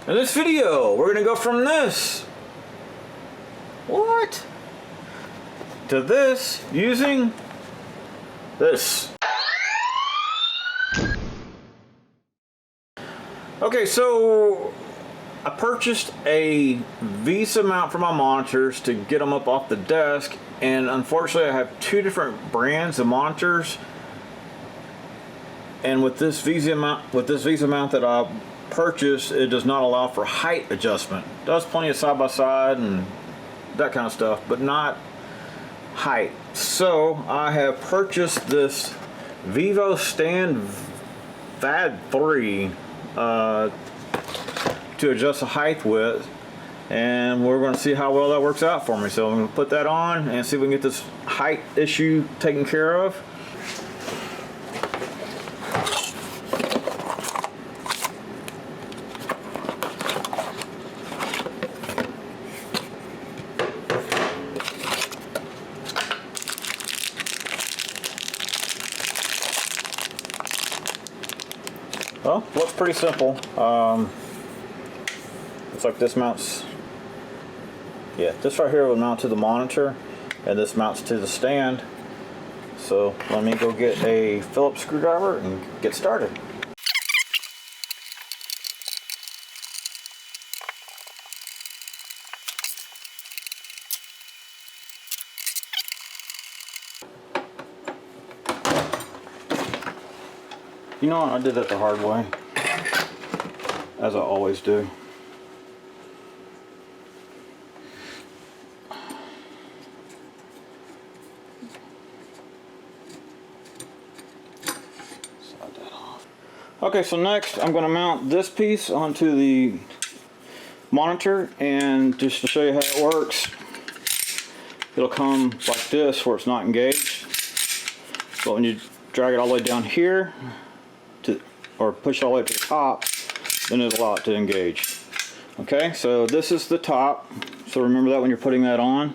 In this video, we're gonna go from this to this using this. Okay, so I purchased a VESA mount for my monitors to get them up off the desk, and unfortunately I have two different brands of monitors, and with this VESA mount that I purchased, it does not allow for height adjustment. It does plenty of side by side and that kind of stuff, but not height. So I have purchased this VEVO stand VAD3 to adjust the height with, and we're going to see how well that works out for me. So I'm going to put that on and see if we can get this height issue taken care of. Well, looks pretty simple. Looks like this mounts, this right here will mount to the monitor, and this mounts to the stand. So let me go get a Phillips screwdriver and get started. You know what, I did that the hard way, as I always do. Slide that off. Okay, so next I'm going to mount this piece onto the monitor, and just to show you how it works, it'll come like this where it's not engaged, but when you drag it all the way down here, or push it all the way to the top, then it'll allow it to engage. Okay, so this is the top, so remember that when you're putting that on.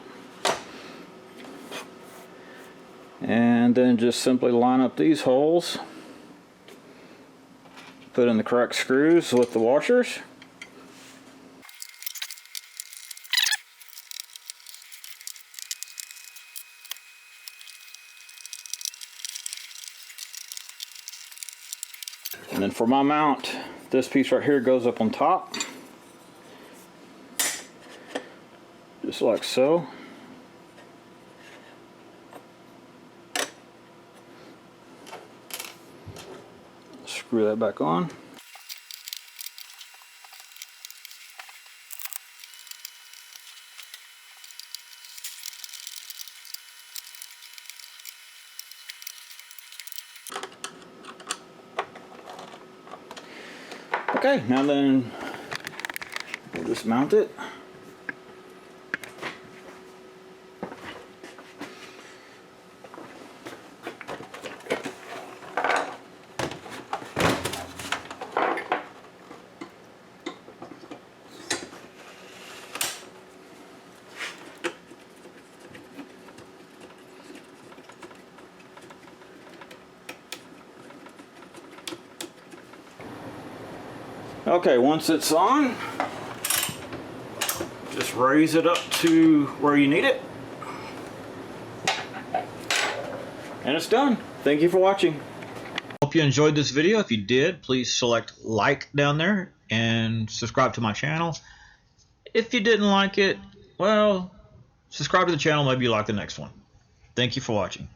And then just simply line up these holes, put in the correct screws with the washers. And then for my mount, this piece right here goes up on top, just like so. Screw that back on. Okay, now then we'll just mount it. Okay, once it's on, just raise it up to where you need it, and it's done. Thank you for watching. Hope you enjoyed this video. If you did, please select like down there and subscribe to my channel. If you didn't like it, well, subscribe to the channel, maybe you like the next one. Thank you for watching.